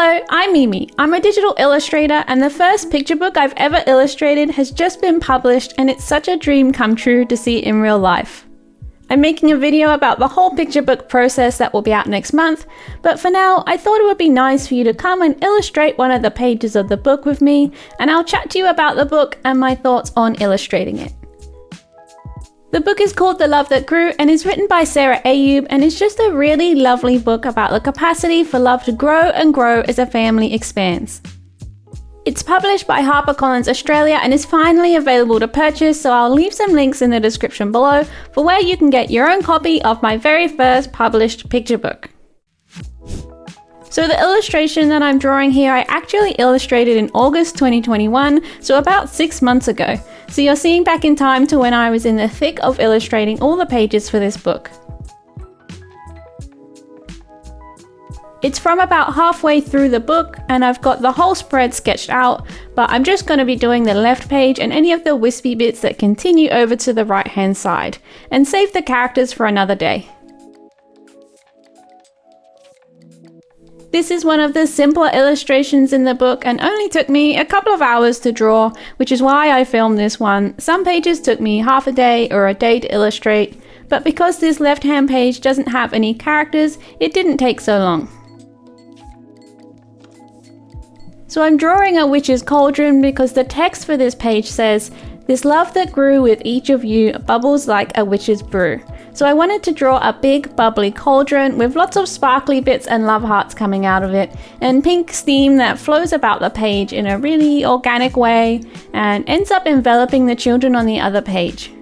Hello, I'm Mimi. I'm a digital illustrator and the first picture book I've ever illustrated has just been published and it's such a dream come true to see it in real life. I'm making a video about the whole picture book process that will be out next month, but for now I thought it would be nice for you to come and illustrate one of the pages of the book with me, and I'll chat to you about the book and my thoughts on illustrating it. The book is called The Love That Grew and is written by Sarah Ayoub and is just a really lovely book about the capacity for love to grow and grow as a family expands. It's published by HarperCollins Australia and is finally available to purchase, so I'll leave some links in the description below for where you can get your own copy of my very first published picture book. So the illustration that I'm drawing here I actually illustrated in August 2021, so about 6 months ago. So you're seeing back in time to when I was in the thick of illustrating all the pages for this book. It's from about halfway through the book and I've got the whole spread sketched out, but I'm just going to be doing the left page and any of the wispy bits that continue over to the right hand side, and save the characters for another day. This is one of the simpler illustrations in the book and only took me a couple of hours to draw, which is why I filmed this one. Some pages took me half a day or a day to illustrate, but because this left-hand page doesn't have any characters, it didn't take so long. So I'm drawing a witch's cauldron because the text for this page says, "This love that grew with each of you bubbles like a witch's brew." So I wanted to draw a big bubbly cauldron with lots of sparkly bits and love hearts coming out of it, and pink steam that flows about the page in a really organic way and ends up enveloping the children on the other page.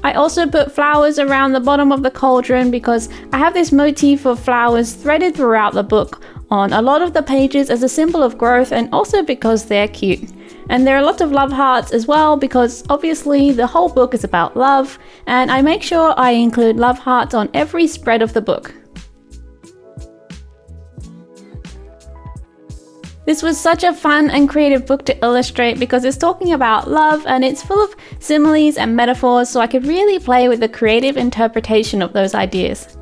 I also put flowers around the bottom of the cauldron because I have this motif of flowers threaded throughout the book on a lot of the pages as a symbol of growth, and also because they're cute. And there are lots of love hearts as well because obviously the whole book is about love, and I make sure I include love hearts on every spread of the book. This was such a fun and creative book to illustrate because it's talking about love and it's full of similes and metaphors, so I could really play with the creative interpretation of those ideas.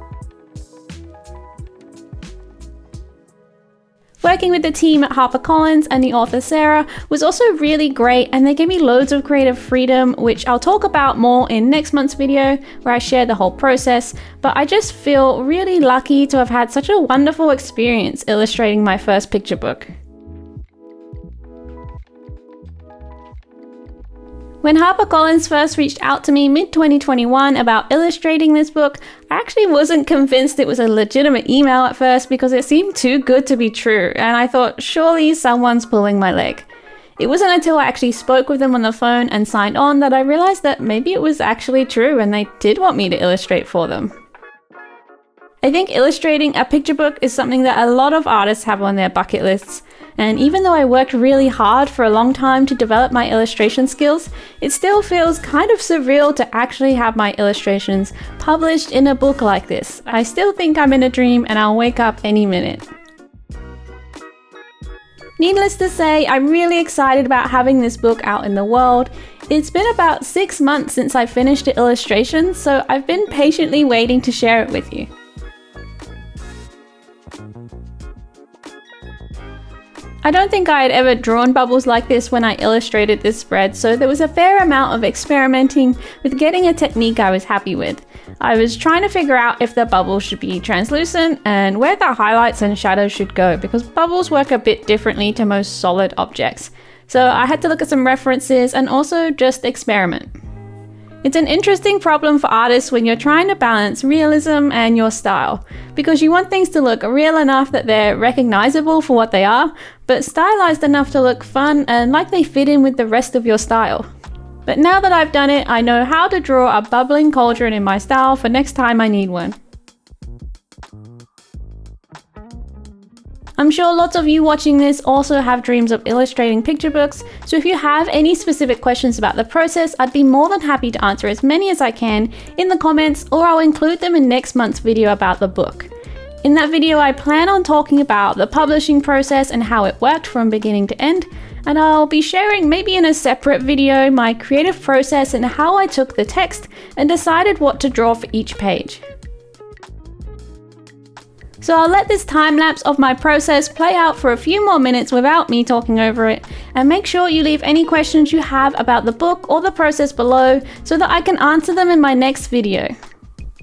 Working with the team at HarperCollins and the author Sarah was also really great, and they gave me loads of creative freedom, which I'll talk about more in next month's video where I share the whole process, but I just feel really lucky to have had such a wonderful experience illustrating my first picture book. When HarperCollins first reached out to me mid-2021 about illustrating this book, I actually wasn't convinced it was a legitimate email at first because it seemed too good to be true, and I thought surely someone's pulling my leg. It wasn't until I actually spoke with them on the phone and signed on that I realized that maybe it was actually true and they did want me to illustrate for them. I think illustrating a picture book is something that a lot of artists have on their bucket lists, and even though I worked really hard for a long time to develop my illustration skills, it still feels kind of surreal to actually have my illustrations published in a book like this. I still think I'm in a dream and I'll wake up any minute. Needless to say, I'm really excited about having this book out in the world. It's been about 6 months since I finished the illustration, so I've been patiently waiting to share it with you. I don't think I had ever drawn bubbles like this when I illustrated this spread, so there was a fair amount of experimenting with getting a technique I was happy with. I was trying to figure out if the bubbles should be translucent and where the highlights and shadows should go, because bubbles work a bit differently to most solid objects. So I had to look at some references and also just experiment. It's an interesting problem for artists when you're trying to balance realism and your style, because you want things to look real enough that they're recognizable for what they are, but stylized enough to look fun and like they fit in with the rest of your style. But now that I've done it, I know how to draw a bubbling cauldron in my style for next time I need one. I'm sure lots of you watching this also have dreams of illustrating picture books, so if you have any specific questions about the process, I'd be more than happy to answer as many as I can in the comments, or I'll include them in next month's video about the book. In that video, I plan on talking about the publishing process and how it worked from beginning to end, and I'll be sharing maybe in a separate video my creative process and how I took the text and decided what to draw for each page. So I'll let this time lapse of my process play out for a few more minutes without me talking over it, and make sure you leave any questions you have about the book or the process below so that I can answer them in my next video.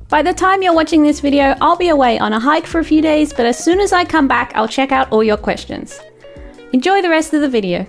By the time you're watching this video, I'll be away on a hike for a few days, but as soon as I come back, I'll check out all your questions. Enjoy the rest of the video.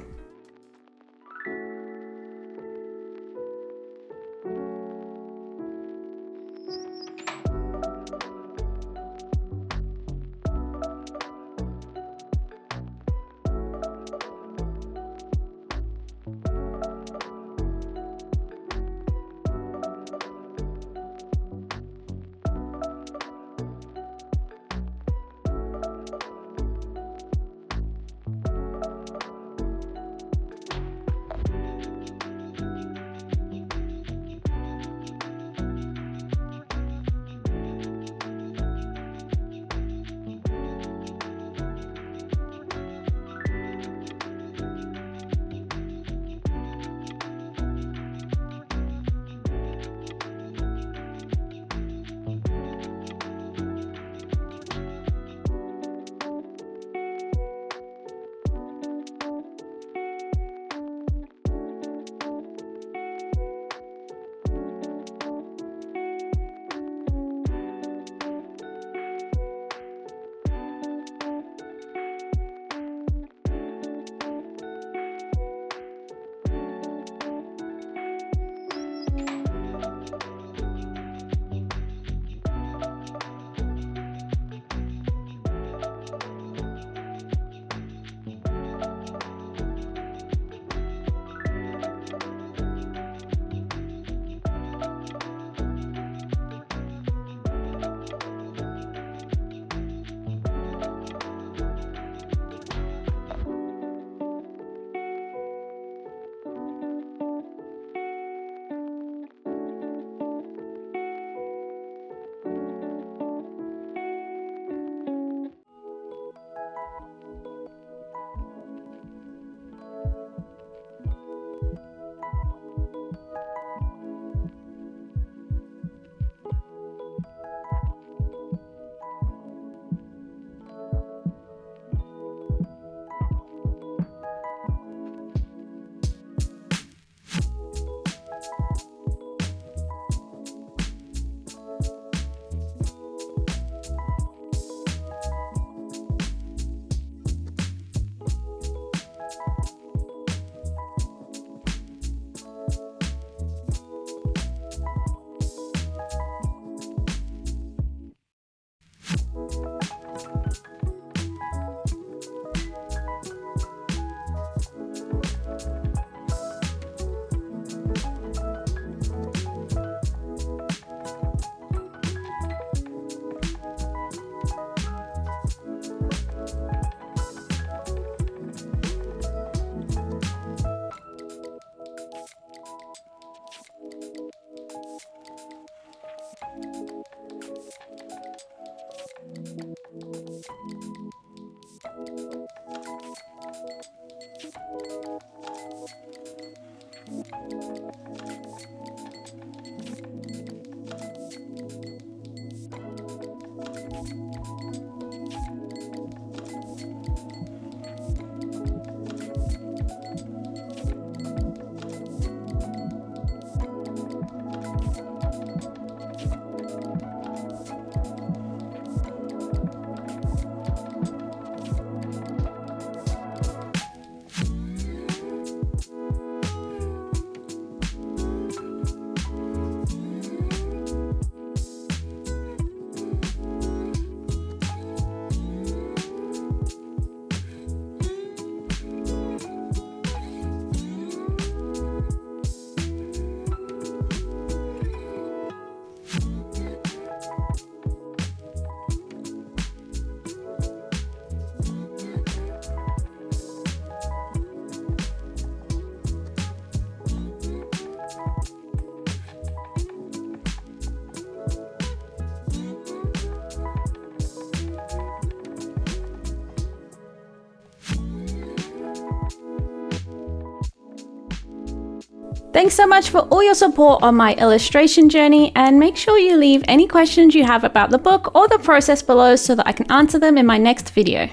Thanks so much for all your support on my illustration journey, and make sure you leave any questions you have about the book or the process below so that I can answer them in my next video.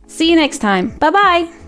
See you next time. Bye bye!